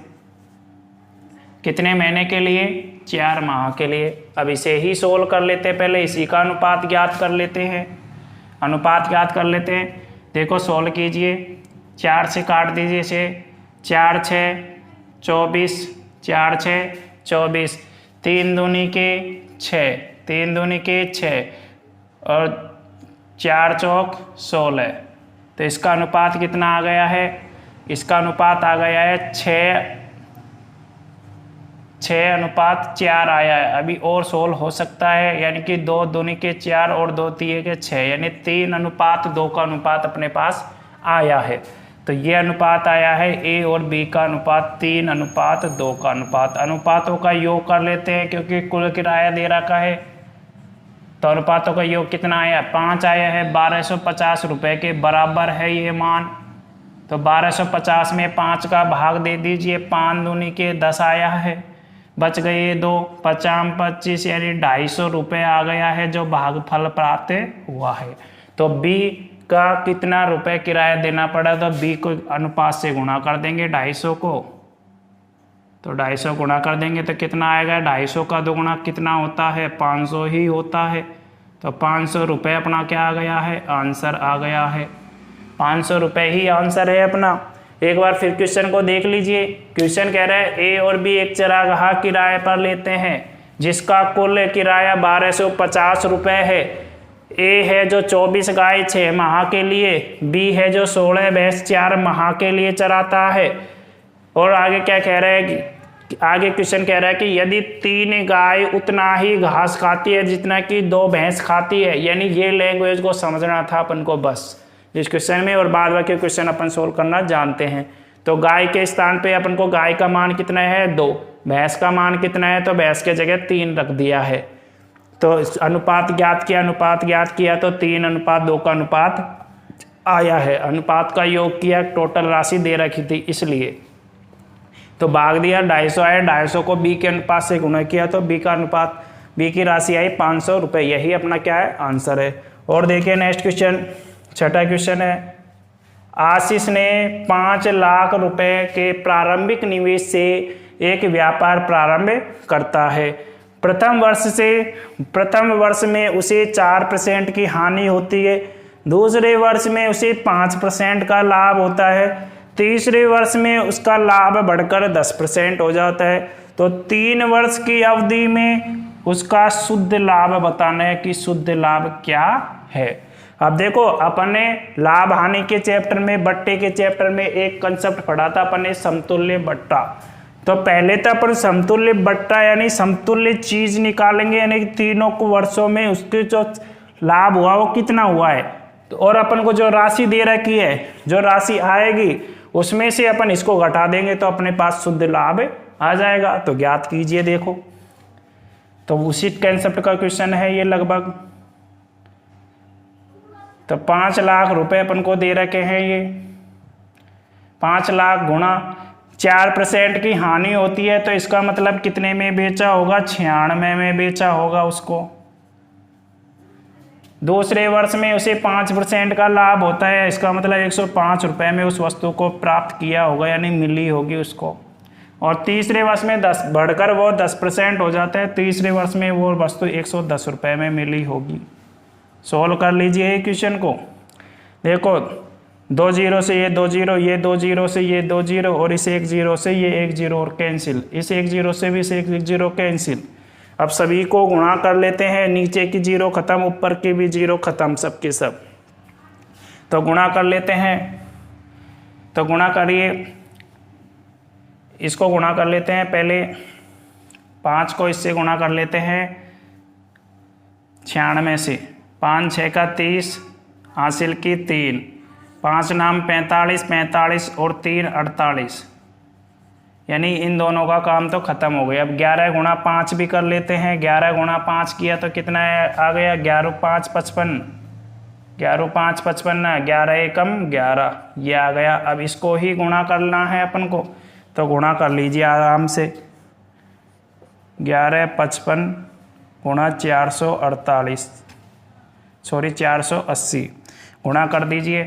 कितने महीने के लिए, 4 माह के लिए। अब इसे ही सोल्व कर लेते हैं, पहले इसी का अनुपात ज्ञात कर लेते हैं। अनुपात ज्ञात कर लेते हैं। देखो सोल्व कीजिए, 4 से काट दीजिए इसे, 4 6 24, 4 6 24, 3 दूनी के 6, 3 दूनी के 6 और 4 चौक 16। तो इसका अनुपात कितना आ गया है, इसका अनुपात आ गया है 6:4 आया है। अभी और सोल्व हो सकता है, यानी कि 2 दूनी के 4 और 2 तिये के 6, यानी 3:2 का अनुपात अपने पास आया है। तो ये अनुपात आया है ए और बी का अनुपात 3:2 का अनुपात। अनुपातों का योग कर लेते हैं क्योंकि कुल किराया दे रखा है, तो अनुपातों का योग कितना आया, 5 आया है। 1250 रुपये के बराबर है ये मान, तो 1250 में 5 का भाग दे दीजिए, 5 दूनी के 10 आया है, बच गए 2, 50 25 यानी 250 रुपये आ गया है जो भागफल प्राप्त हुआ है। तो बी का कितना रुपए किराया देना पड़ा, तो बी को अनुपात से गुणा कर देंगे 250 को, तो 250 गुणा कर देंगे तो कितना आएगा, 250 का दोगुना कितना होता है, 500 ही होता है। तो 500 रुपये अपना क्या आ गया है, आंसर आ गया है। 500 रुपये ही आंसर है अपना। एक बार फिर क्वेश्चन को देख लीजिए। क्वेश्चन कह रहा है ए और बी एक चरागाह किराए पर लेते हैं जिसका कुल किराया 1250 रुपये है। ए है जो 24 गाय 6 माह के लिए, बी है जो 16 भैंस 4 माह के लिए चराता है। और आगे क्या कह रहा है कि आगे क्वेश्चन कह रहा है कि यदि 3 गाय उतना ही घास खाती है जितना कि 2 भैंस खाती है, यानी ये लैंग्वेज को समझना था अपन को बस इस क्वेश्चन में, और बाद बाकी क्वेश्चन अपन सोल्व करना जानते हैं। तो गाय के स्थान पे अपन को गाय का मान कितना है 2, भैंस का मान कितना है, तो भैंस के जगह 3 रख दिया है। तो अनुपात ज्ञात किया तो 3:2 का अनुपात आया है। अनुपात का योग किया, टोटल राशि दे रखी थी इसलिए, तो भाग दिया 250 आया, 250 को बी के अनुपात से गुणा किया तो बी का अनुपात, बी की राशि आई 500 रुपये। यही अपना क्या है, आंसर है। और देखिए नेक्स्ट क्वेश्चन, छठा क्वेश्चन है। आशीष ने 5 लाख रुपए के प्रारंभिक निवेश से एक व्यापार प्रारंभ करता है। प्रथम वर्ष में उसे 4% की हानि होती है, दूसरे वर्ष में उसे 5% का लाभ होता है, तीसरे वर्ष में उसका लाभ बढ़कर 10% हो जाता है। तो 3 वर्ष की अवधि में उसका शुद्ध लाभ बताना है कि शुद्ध लाभ क्या है। अब देखो अपन ने लाभ हानि के चैप्टर में, बट्टे के चैप्टर में एक कंसेप्ट पढ़ा था अपन ने, समतुल्य बट्टा। तो पहले तो अपन समतुल्य बट्टा यानी समतुल्य चीज निकालेंगे, यानी कि तीनों को वर्षों में उसके जो लाभ हुआ वो कितना हुआ है। तो और अपन को जो राशि दे रखी है, जो राशि आएगी उसमें से अपन इसको घटा देंगे तो अपने पास शुद्ध लाभ आ जाएगा। तो ज्ञात कीजिए। देखो तो उसी कंसेप्ट का क्वेश्चन है ये लगभग। तो 5 लाख रुपए अपन को दे रखे हैं, ये 5 लाख गुणा 4% की हानि होती है, तो इसका मतलब कितने में बेचा होगा, 96 में बेचा होगा उसको। दूसरे वर्ष में उसे 5% का लाभ होता है, इसका मतलब 105 रुपये में उस वस्तु को प्राप्त किया होगा, यानी मिली होगी उसको। और तीसरे वर्ष में 10 बढ़कर वो 10% हो जाता है, तीसरे वर्ष में वो वस्तु 110 रुपये में मिली होगी। सोल्व कर लीजिए क्वेश्चन को। देखो 2 0 से ये 2 0, ये 2 0 से ये 2 0, और इस 1 0 से ये 1 0 और कैंसिल, इस 1 0 से भी इस 1 0 कैंसिल। अब सभी को गुणा कर लेते हैं, नीचे की 0 खत्म, ऊपर की भी 0 खत्म, सब के सब। तो गुणा कर लेते हैं। तो गुणा करिए, इसको गुणा कर लेते हैं। पहले 5 को इससे गुणा कर लेते हैं 96 से, 5 6 का 30, हासिल की 3, 5 नाम 45, 45 और 3 48, यानी इन दोनों का काम तो खत्म हो गया। अब 11 गुणा 5 भी कर लेते हैं। 11 गुणा 5 किया तो कितना आ गया, 11 5 55, 11 5 55, 11 एकम 11, ये आ गया। अब इसको ही गुणा करना है अपन को, तो गुणा कर लीजिए आराम से। 11 55 गुणा 448, सॉरी 480, गुणा कर दीजिए।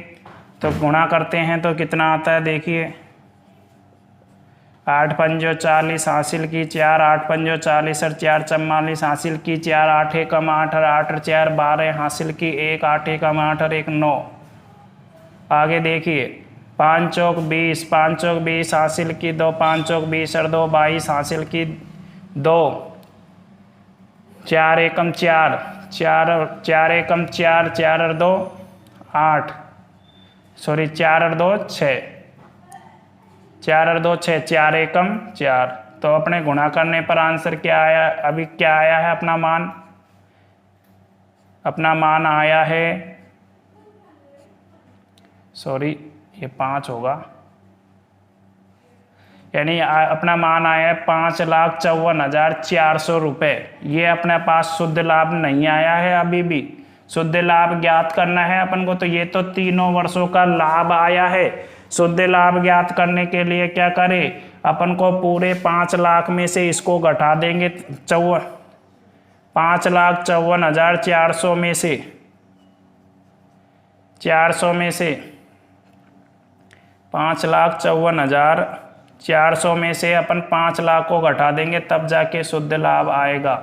तो गुणा करते हैं तो कितना आता है, देखिए 8 पंजो 40, हासिल की 4, 8 पंजो 40 और 4 44, हासिल की 4, 8 एकम 8 और 8 और 4 12, हासिल की 1, 8 एकम 8 और 1 9। आगे देखिए 5 चौक 20, 5 चौक 20, हासिल की 2, 5 चौक 20 और 2 22, हासिल की 2, 4 एकम 4, 4 एकम 4, 4 और 2 8, सॉरी 4 और 2 6, 4 और 2 6, 4 एकम 4। तो अपने गुणा करने पर आंसर क्या आया, अभी क्या आया है अपना मान, अपना मान आया है, सॉरी ये 5 होगा, यानी अपना मान आया है 5,54,400 रुपये। ये अपने पास शुद्ध लाभ नहीं आया है अभी भी। शुद्ध लाभ ज्ञात करना है अपन को, तो ये तो तीनों वर्षों का लाभ आया है। शुद्ध लाभ ज्ञात करने के लिए क्या करें, अपन को पूरे 5 लाख में से इसको घटा देंगे, 5,54,400 में से 400 में से 5,54,400 में से अपन 5 लाख को घटा देंगे, तब जाके शुद्ध लाभ आएगा।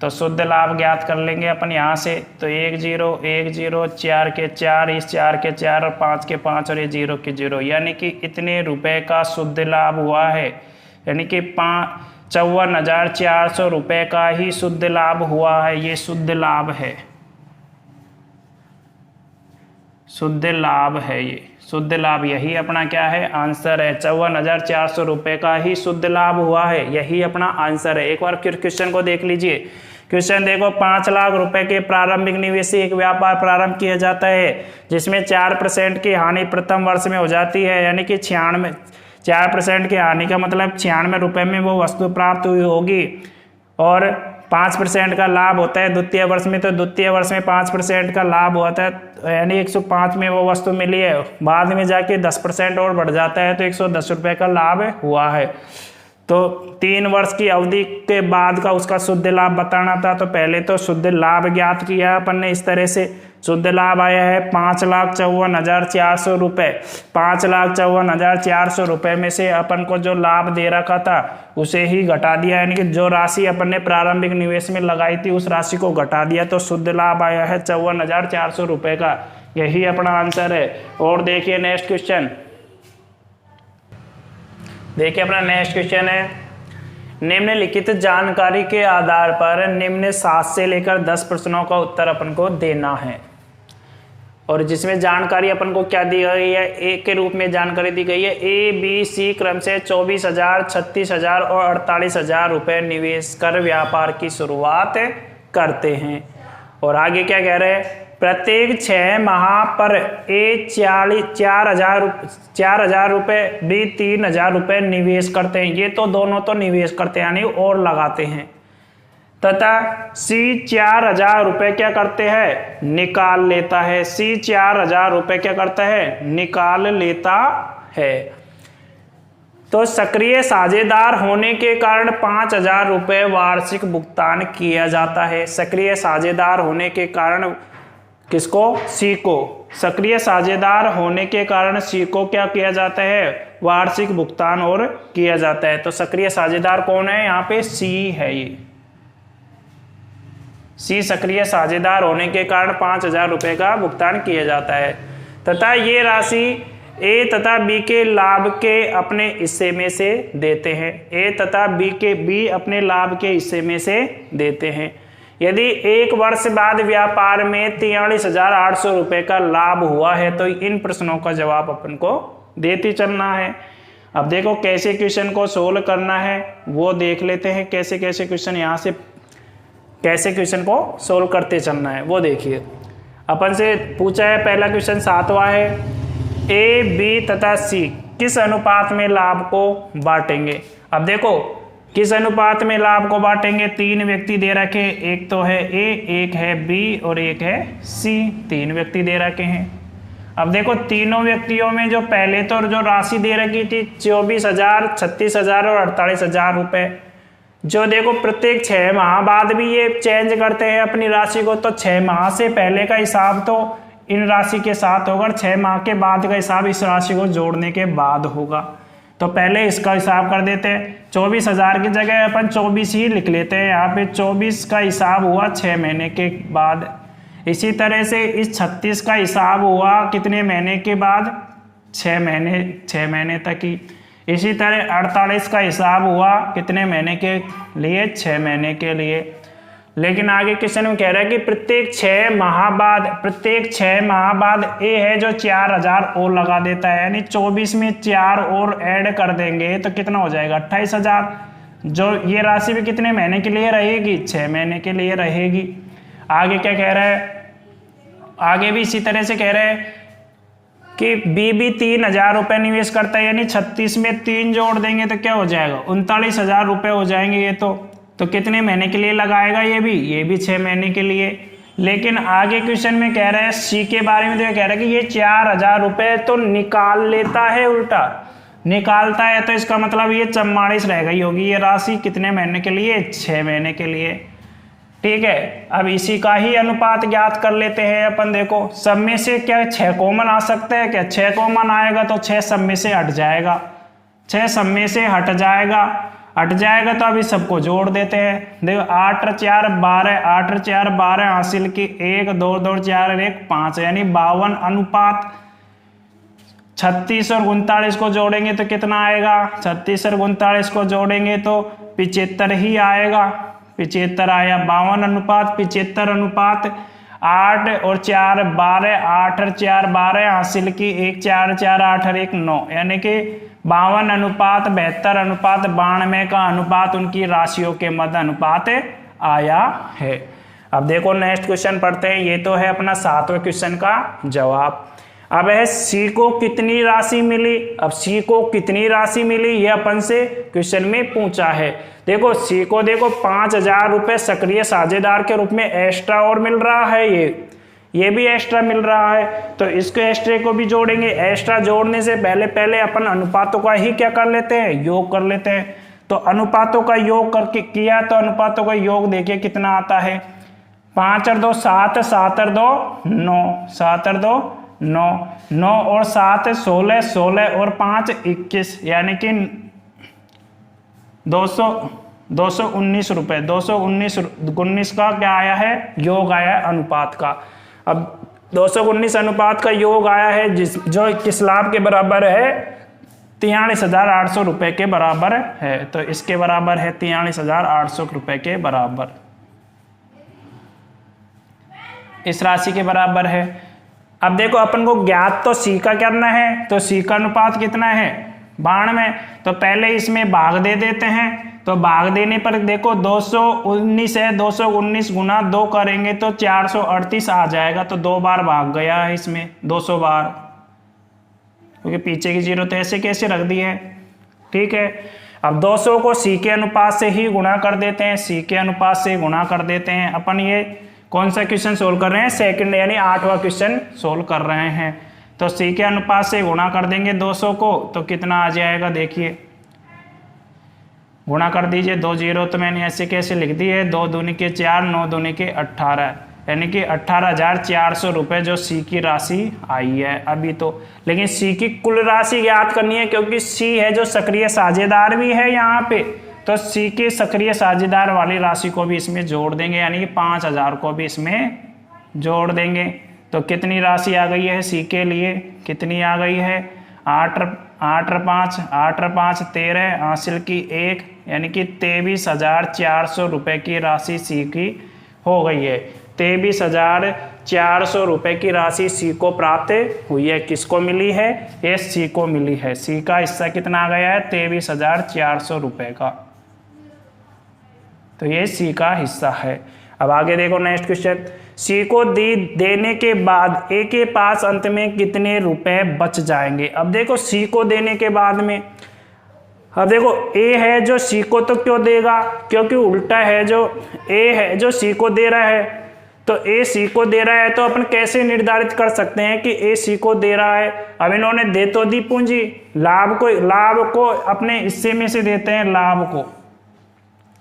तो शुद्ध लाभ ज्ञात कर लेंगे अपन यहाँ से। तो 1 0 1 0 4 के 4, इस 4 के 4 और 5 के 5 और ये 0 के 0, यानी कि इतने रुपए का शुद्ध लाभ हुआ है। यानी कि 54,400 रुपये का ही शुद्ध लाभ हुआ है। ये शुद्ध लाभ है, शुद्ध लाभ है। ये शुद्ध लाभ, यही अपना क्या है, आंसर है। 54,400 रुपये का ही शुद्ध लाभ हुआ है, यही अपना आंसर है। एक बार फिर क्वेश्चन को देख लीजिए। क्वेश्चन देखो, 5 लाख रुपए के प्रारंभिक निवेश से एक व्यापार प्रारंभ किया जाता है जिसमें 4% की हानि प्रथम वर्ष में हो जाती है। यानी कि 4% की हानि का मतलब 96 रुपये में वो वस्तु प्राप्त हुई होगी, और 5% का लाभ होता है द्वितीय वर्ष में। तो द्वितीय वर्ष में 5% का लाभ होता है, यानी 105 में वो वस्तु मिली है। बाद में जाके 10% और बढ़ जाता है तो 110 रुपये का लाभ हुआ है। तो 3 वर्ष की अवधि के बाद का उसका शुद्ध लाभ बताना था। तो पहले तो शुद्ध लाभ ज्ञात किया अपन ने इस तरह से। शुद्ध लाभ आया है 5,54,400 रुपये। 5,54,400 रुपये में से अपन को जो लाभ दे रखा था उसे ही घटा दिया, यानी कि जो राशि अपन ने प्रारंभिक निवेश में लगाई थी उस राशि को घटा दिया। तो शुद्ध लाभ आया है 54,400 रुपये का, यही अपना आंसर है। और देखिए नेक्स्ट क्वेश्चन, देखिए अपना नेक्स्ट क्वेश्चन है, निम्नलिखित जानकारी के आधार पर निम्न 7 से लेकर 10 प्रश्नों का उत्तर अपन को देना है। और जिसमें जानकारी अपन को क्या दी गई है, ए के रूप में जानकारी दी गई है। A, B, C क्रम से 24,000, 36,000 और 48,000 रुपये निवेश कर व्यापार की शुरुआत करते हैं। और आगे क्या कह रहे हैं, प्रत्येक 6 माह पर A 4,000 रुपये, B 3,000 रुपये निवेश करते हैं। ये तो दोनों तो निवेश करते हैं यानी और लगाते हैं, तथा C 4,000 रुपये क्या करते हैं, निकाल लेता है। C 4,000 रुपये क्या करता है, निकाल लेता है। तो सक्रिय साझेदार होने के कारण 5,000 रुपये वार्षिक भुगतान किया जाता है। सक्रिय साझेदार होने के कारण किसको, C को। सक्रिय साझेदार होने के कारण C को क्या किया जाता है, वार्षिक भुगतान और किया जाता है। तो सक्रिय साझेदार कौन है, यहाँ पे C है। ये C सक्रिय साझेदार होने के कारण 5,000 रुपये का भुगतान किया जाता है, तथा ये राशि A तथा B के लाभ के अपने हिस्से में से देते हैं। A तथा B अपने लाभ के हिस्से में से देते हैं। यदि 1 वर्ष बाद व्यापार में 43,800 रुपये का लाभ हुआ है तो इन प्रश्नों का जवाब अपन को देते चलना है। अब देखो कैसे क्वेश्चन को सोल्व करना है वो देख लेते हैं। कैसे कैसे क्वेश्चन यहाँ से कैसे क्वेश्चन को सोल्व करते चलना है वो देखिए। अपन से पूछा है पहला क्वेश्चन 7वां है, A, B तथा C किस अनुपात में लाभ को बांटेंगे। अब देखो किस अनुपात में लाभ को बांटेंगे, 3 व्यक्ति दे रखे, एक तो है A, एक है B और एक है C। 3 व्यक्ति दे रखे हैं। अब देखो तीनों व्यक्तियों में जो पहले तो जो राशि दे रखी थी 24,000, 36,000 और 48,000 रुपये, जो देखो प्रत्येक 6 माह बाद भी ये चेंज करते हैं अपनी राशि को। तो 6 माह से पहले का हिसाब तो इन राशि के साथ होगा, 6 माह के बाद का हिसाब इस राशि को जोड़ने के बाद होगा। तो पहले इसका हिसाब कर देते हैं। 24,000 की जगह अपन 24 ही लिख लेते हैं। यहाँ पे 24 का हिसाब हुआ 6 महीने के बाद। इसी तरह से इस 36 का हिसाब हुआ कितने महीने के बाद, 6 महीने तक ही। इसी तरह 48 का हिसाब हुआ कितने महीने के लिए, 6 महीने के लिए। लेकिन आगे क्वेश्चन में कह रहा है कि प्रत्येक 6 माह बाद ए है जो 4,000 और लगा देता है, यानी 24 में 4 और ऐड कर देंगे तो कितना हो जाएगा 28,000। जो ये राशि भी कितने महीने के लिए रहेगी, 6 महीने के लिए रहेगी। आगे क्या कह रहा है, आगे भी इसी तरह से कह रहे हैं कि बी भी 3,000 रुपये निवेश करता है, यानी 36 में 3 जोड़ देंगे तो क्या हो जाएगा 39,000 रुपये हो जाएंगे। ये तो कितने महीने के लिए लगाएगा, ये भी 6 महीने के लिए। लेकिन आगे क्वेश्चन में कह रहा है सी के बारे में, तो कह रहा है कि ये 4,000 रुपये तो निकाल लेता है, उल्टा निकालता है, तो इसका मतलब ये 44 रह गई होगी ये राशि कितने महीने के लिए, 6 महीने के लिए। ठीक है, अब इसी का ही अनुपात ज्ञात कर लेते हैं अपन। देखो सब में से क्या 6 कॉमन आ सकते हैं क्या? 6 कॉमन आएगा तो 6 सब में से हट जाएगा, 6 सब में से हट जाएगा तो अभी सबको जोड़ देते हैं। देखो 8 और 4 12, 8 और 4 12 हासिल की 1 2 2 4 और 1 5, यानी 52 अनुपात 36 और 39 को जोड़ेंगे तो कितना आएगा? 36 और 39 को जोड़ेंगे तो 75 ही आएगा। 75 आया। 52 अनुपात 75 अनुपात 8 और 4 12, 8 और 4 12 हासिल की 1 4 4 8 और 1 9, यानी कि 52 अनुपात 72 अनुपात 92 का अनुपात उनकी राशियों के मध्य अनुपात आया है। अब देखो नेक्स्ट क्वेश्चन पढ़ते हैं। ये तो है अपना 7वें क्वेश्चन का जवाब। अब है सी को कितनी राशि मिली। अब सी को कितनी राशि मिली ये अपन से क्वेश्चन में पूछा है। देखो सी को देखो 5000 रुपये सक्रिय साझेदार के रूप में एक्स्ट्रा और मिल रहा है, ये भी एक्स्ट्रा मिल रहा है, तो इसको एक्स्ट्रा को भी जोड़ेंगे। एक्स्ट्रा जोड़ने से पहले अपन अनुपातों का ही क्या कर लेते हैं? योग कर लेते हैं। तो अनुपातों का योग करके किया तो अनुपातों का योग देखिए कितना आता है। 5 और 2 7, 7 और 2 9, 7 और 2 9, 9 और 7 16, 16 और 5 21, यानी कि 219 रुपये। 219 का क्या आया है? योग आया है अनुपात का। अब 219 अनुपात का योग आया है जो किस लाभ के बराबर है? 43,800 रुपये के बराबर है। तो इसके बराबर है 43,800 रुपये के बराबर, इस राशि के बराबर है। अब देखो अपन को ज्ञात तो सी का करना है, तो सी का अनुपात कितना है? 92। तो पहले इसमें भाग दे देते हैं। तो भाग देने पर देखो 219 है, 219 गुना 2 करेंगे तो 438 आ जाएगा। तो 2 बार भाग गया है इसमें 200 बार, क्योंकि पीछे की जीरो तो ऐसे कैसे रख दी है। ठीक है, अब 200 को सी के अनुपात से ही गुणा कर देते हैं, सी के अनुपात से गुणा कर देते हैं। अपन ये कौन सा क्वेश्चन सोल्व कर रहे हैं? सेकंड यानी 8वां क्वेश्चन सोल्व कर रहे हैं। तो सी के अनुपात से गुणा कर देंगे 200 को, तो कितना आ जाएगा? देखिए गुणा कर दीजिए। 2 0 तो मैंने ऐसे कैसे लिख दी है, 2 दूनी के 4, 9 दूनी के 18, यानी कि 18,400 रुपये जो सी की राशि आई है अभी तो। लेकिन सी की कुल राशि ज्ञात करनी है, क्योंकि सी है जो सक्रिय साझेदार भी है यहाँ पे, तो सी के सक्रिय साझेदार वाली राशि को भी इसमें जोड़ देंगे, यानी कि 5,000 को भी इसमें जोड़ देंगे। तो कितनी राशि आ गई है सी के लिए? कितनी आ गई है? 8 और 5 13 हासिल की 1, यानी कि 23,400 रुपये की राशि सी की हो गई है। 23,400 रुपये की राशि सी को प्राप्त हुई है। किसको मिली है? ये सी को मिली है। सी का हिस्सा कितना आ गया है? 23,400 रुपये का। तो ये सी का हिस्सा है। अब आगे देखो नेक्स्ट क्वेश्चन। सी को देने के बाद ए के पास अंत में कितने रुपए बच जाएंगे? अब देखो सी को देने के बाद में, अब देखो ए है जो सी को तो क्यों देगा? क्योंकि उल्टा है, जो ए है जो सी को दे रहा है, तो ए सी को दे रहा है, तो अपन कैसे निर्धारित कर सकते हैं कि ए सी को दे रहा है? अब इन्होंने दे तो दी पूंजी, लाभ को अपने हिस्से में से देते हैं, लाभ को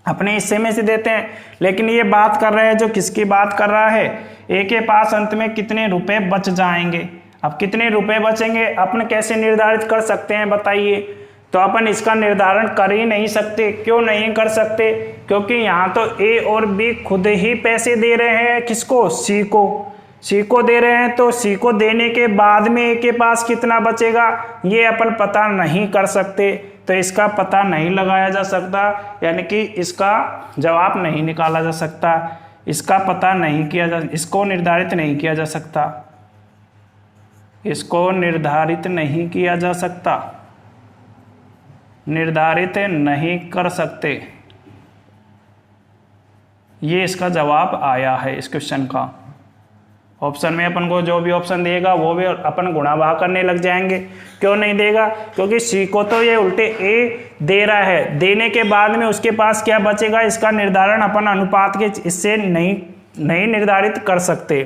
अपने हिस्से में से देते हैं। लेकिन ये बात कर रहे हैं, जो किसकी बात कर रहा है? ए के पास अंत में कितने रुपए बच जाएंगे। अब कितने रुपए बचेंगे अपन कैसे निर्धारित कर सकते हैं बताइए? तो अपन इसका निर्धारण कर ही नहीं सकते। क्यों नहीं कर सकते? क्योंकि यहाँ तो ए और बी खुद ही पैसे दे रहे हैं। किसको? सी को। सी को दे रहे हैं, तो सी को देने के बाद में ए के पास कितना बचेगा ये अपन पता नहीं कर सकते। तो इसका पता नहीं लगाया जा सकता, यानी कि इसका जवाब नहीं निकाला जा सकता, इसका पता नहीं किया जा, इसको निर्धारित नहीं किया जा सकता, इसको निर्धारित नहीं किया जा सकता, निर्धारित नहीं कर सकते। ये इसका जवाब आया है इस क्वेश्चन का। ऑप्शन में अपन को जो भी ऑप्शन देगा वो भी अपन गुणा भाग करने लग जाएंगे। क्यों नहीं देगा? क्योंकि सी को तो ये उल्टे ए दे रहा है, देने के बाद में उसके पास क्या बचेगा इसका निर्धारण अपन अनुपात के इससे नहीं निर्धारित कर सकते।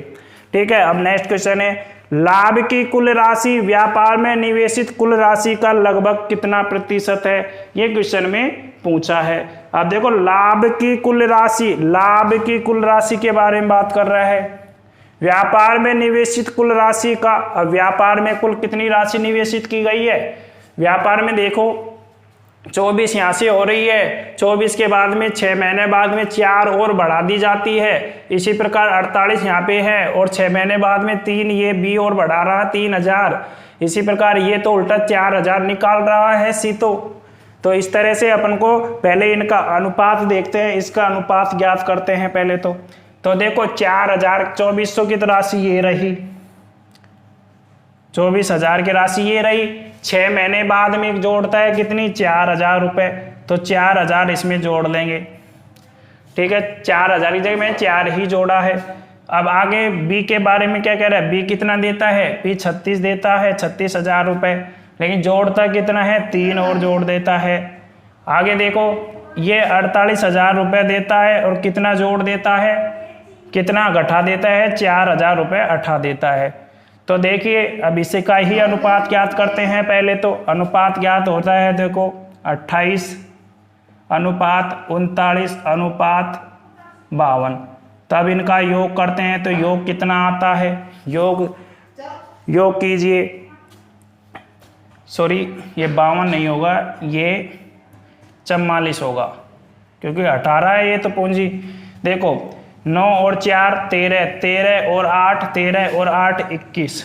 ठीक है, अब नेक्स्ट क्वेश्चन है, लाभ की कुल राशि व्यापार में निवेशित कुल राशि का लगभग कितना प्रतिशत है, ये क्वेश्चन में पूछा है। अब देखो लाभ की कुल राशि के बारे में बात कर रहा है। व्यापार में निवेशित कुल राशि का, व्यापार में कुल कितनी राशि निवेशित की गई है, व्यापार में देखो 24 यहाँ से हो रही है, 24 के बाद में 6 महीने बाद में 4 और बढ़ा दी जाती है। इसी प्रकार 48 यहाँ पे है और 6 महीने बाद में 3 ये बी और बढ़ा रहा है 3000। इसी प्रकार ये तो उल्टा 4000 निकाल रहा है सी। तो इस तरह से अपन को पहले इनका अनुपात देखते हैं, इसका अनुपात ज्ञात करते हैं पहले तो देखो 4000 2400 की तो राशि ये रही, 24,000 की राशि ये रही। 6 महीने बाद में जोड़ता है कितनी, 4000 रुपये, तो 4000 इसमें जोड़ लेंगे। ठीक है, 4000 की जगह में 4 ही जोड़ा है। अब आगे बी के बारे में क्या कह रहा है, बी कितना देता है, बी 36 देता है, 36,000 रुपये, लेकिन जोड़ता कितना है, 3 और जोड़ देता है। आगे देखो ये 48,000 रुपये देता है और कितना जोड़ देता है, कितना घटा देता है, 4000 रुपये घटा देता है। तो देखिए अब इसे का ही अनुपात ज्ञात करते हैं। पहले तो अनुपात ज्ञात होता है, देखो 28 अनुपात 39 अनुपात 52। तब इनका योग करते हैं तो योग कितना आता है, योग कीजिए, सॉरी ये 52 नहीं होगा, ये 44 होगा, क्योंकि 18 है ये तो पूंजी। देखो 9 और 4 13, 13 और 8 13 और 8 21,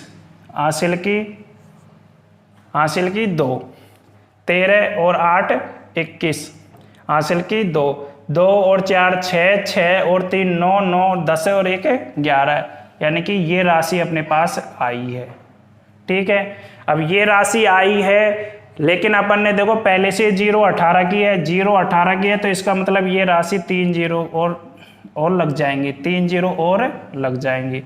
हासिल की 2, 13 और 8 21, हासिल की 2, 2 और 4 6, 6 और 3 9, 9 10 और 1 11, यानी कि ये राशि अपने पास आई है। ठीक है, अब ये राशि आई है, लेकिन अपन ने देखो पहले से 018 की है, 018 की है, तो इसका मतलब ये राशि 3 0 और लग जाएंगे, 3 0 और लग जाएंगे।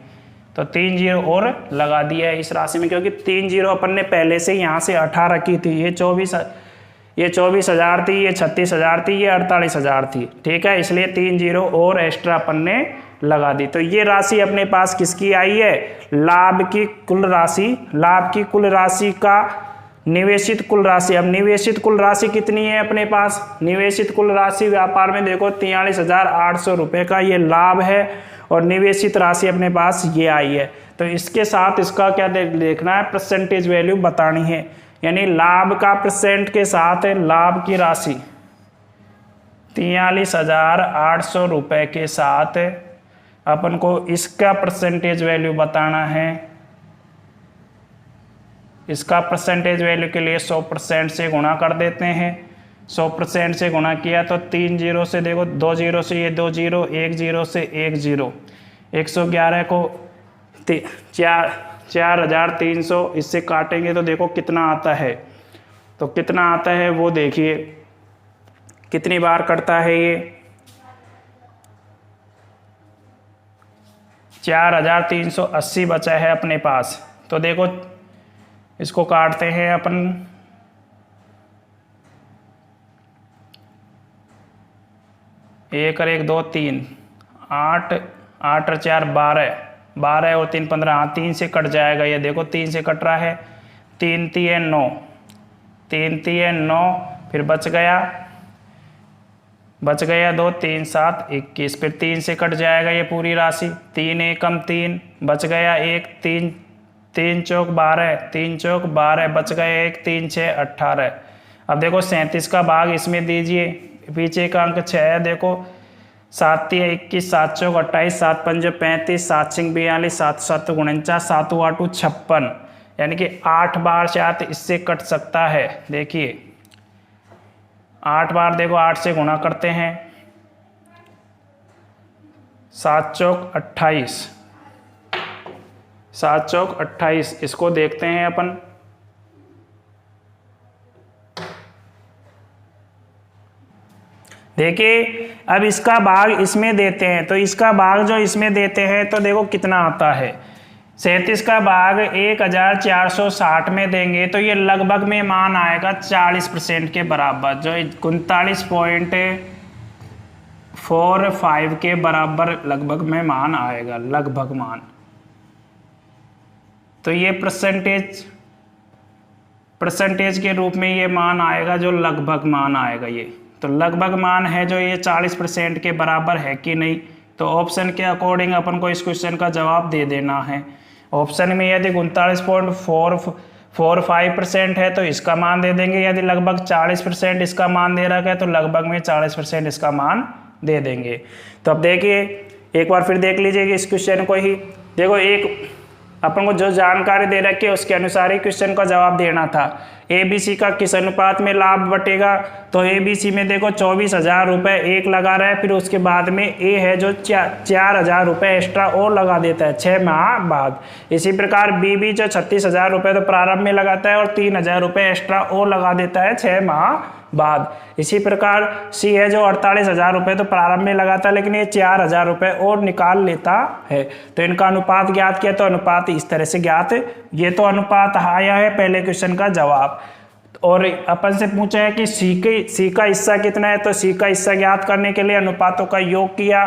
तो 3 0 और लगा दिया है इस राशि में, क्योंकि 3 0 अपन ने पहले से यहाँ से 18 की थी, ये 24,000 थी, ये 36,000 थी, ये 48,000 थी। ठीक है, इसलिए 3 0 और एक्स्ट्रा अपन ने लगा दी। तो ये राशि अपने पास किसकी आई है, लाभ की कुल राशि का निवेशित कुल राशि। अब निवेशित कुल राशि कितनी है अपने पास, निवेशित कुल राशि व्यापार में देखो 43,800 रुपये का ये लाभ है और निवेशित राशि अपने पास ये आई है। तो इसके साथ इसका क्या देखना है, परसेंटेज वैल्यू बतानी है, यानी लाभ का परसेंट के साथ लाभ की राशि 43,800 रुपये के साथ अपन को इसका परसेंटेज वैल्यू बताना है। इसका परसेंटेज वैल्यू के लिए 100% से गुणा कर देते हैं। 100% से गुणा किया तो 3 0 से देखो 2 0 से ये 2 0, 1 0 से 1 0, 111 को 4,300 इससे काटेंगे तो देखो कितना आता है। तो कितना आता है वो देखिए, कितनी बार कटता है ये, 4,380 बचा है अपने पास। तो देखो इसको काटते हैं अपन, 1 और 1 2 3, 8 8 और 4 12, 12 और 3 15, हाँ 3 से कट जाएगा ये, देखो 3 से कट रहा है, 3 3 9, 3 3 9, फिर बच गया 2 3 7 21, फिर 3 से कट जाएगा ये पूरी राशि, 3 एकम 3, बच गया 1, 3 चौक 12, 3 चौक 12, बच गए 1, 3 6 18। अब देखो 37 का भाग इसमें दीजिए, पीछे का अंक 6 है, देखो 7 3 21, 7 चौक 28, 7 5 35, 7 6 42, 7 7 49, 7 8 56, यानी कि 8 बार शायद इससे कट सकता है। देखिए 8 बार, देखो 8 से गुणा करते हैं, 7 चौक 28, 7 चौक 28, इसको देखते हैं अपन। देखिए अब इसका भाग इसमें देते हैं, तो इसका भाग जो इसमें देते हैं तो देखो कितना आता है, 37 का भाग 1460 में देंगे तो ये लगभग में मान आएगा 40% के बराबर, जो 39.45 के बराबर लगभग में मान आएगा, लगभग मान। तो ये परसेंटेज के रूप में ये मान आएगा, जो लगभग मान आएगा ये। तो लगभग मान है जो ये 40% के बराबर है कि नहीं। तो ऑप्शन के अकॉर्डिंग अपन को इस क्वेश्चन का जवाब दे देना है। ऑप्शन में यदि 39.45% है तो इसका मान दे देंगे, यदि लगभग 40% इसका मान दे रखा है तो लगभग में 40% इसका मान दे देंगे। तो अब देखिए एक बार फिर देख लीजिए कि इस क्वेश्चन को ही देखो, एक अपन को जो जानकारी दे रखी है उसके अनुसार ही क्वेश्चन का जवाब देना था। ABC का किस अनुपात में लाभ बटेगा, तो ABC में देखो 24,000 रुपये एक लगा रहा है, फिर उसके बाद में A है जो 4,000 रुपये एक्स्ट्रा और लगा देता है 6 माह बाद। इसी प्रकार B भी जो 36,000 रुपये तो प्रारंभ में लगाता है और 3,000 रुपये एक्स्ट्रा और लगा देता है 6 माह बाद। इसी प्रकार C है जो 48,000 रुपये तो प्रारंभ में लगाता है, लेकिन ये 4,000 रुपये और निकाल लेता है। तो इनका अनुपात ज्ञात किया, तो अनुपात इस तरह से ज्ञात, ये तो अनुपात आया है पहले क्वेश्चन का जवाब। और अपन से पूछा है कि C का हिस्सा कितना है, तो C का हिस्सा ज्ञात करने के लिए अनुपातों का योग किया,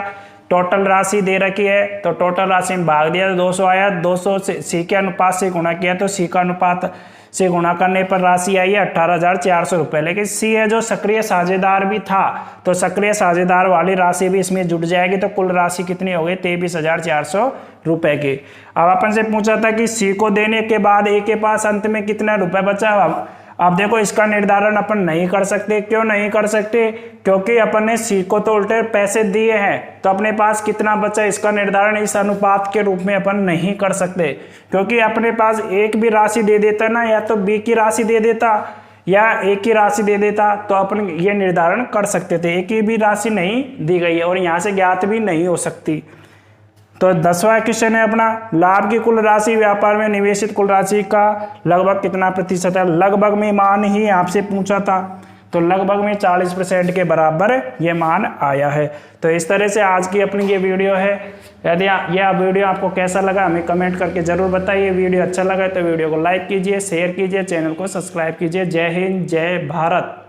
टोटल राशि दे रखी है तो टोटल राशि में भाग दिया तो 200 आया, 200 से C के अनुपात से गुणा किया तो C का अनुपात से गुणा करने पर राशि आई है 18,400 रुपये। लेकिन C है जो सक्रिय साझेदार भी था, तो सक्रिय साझेदार वाली राशि भी इसमें जुड़ जाएगी, तो कुल राशि कितनी हो गई 23,400 रुपये की। अब अपन से पूछा था कि C को देने के बाद A के पास अंत में कितना रुपए बचा। अब देखो इसका निर्धारण अपन नहीं कर सकते। क्यों नहीं कर सकते, क्योंकि अपन ने C को तो उल्टे पैसे दिए हैं, तो अपने पास कितना बचा इसका निर्धारण इस अनुपात के रूप में अपन नहीं कर सकते। क्योंकि अपने पास एक भी राशि दे देता ना, या तो B की राशि दे देता या A की राशि दे देता, तो अपन ये निर्धारण कर सकते थे। A की भी राशि नहीं दी गई है और यहाँ से ज्ञात भी नहीं हो सकती। तो 10वां क्वेश्चन है अपना, लाभ की कुल राशि व्यापार में निवेशित कुल राशि का लगभग कितना प्रतिशत है। लगभग में मान ही आपसे पूछा था, तो लगभग में 40% के बराबर ये मान आया है। तो इस तरह से आज की अपनी ये वीडियो है। यदि यह वीडियो आपको कैसा लगा हमें कमेंट करके जरूर बताइए। वीडियो अच्छा लगा तो वीडियो को लाइक कीजिए, शेयर कीजिए, चैनल को सब्सक्राइब कीजिए। जय हिंद, जय भारत।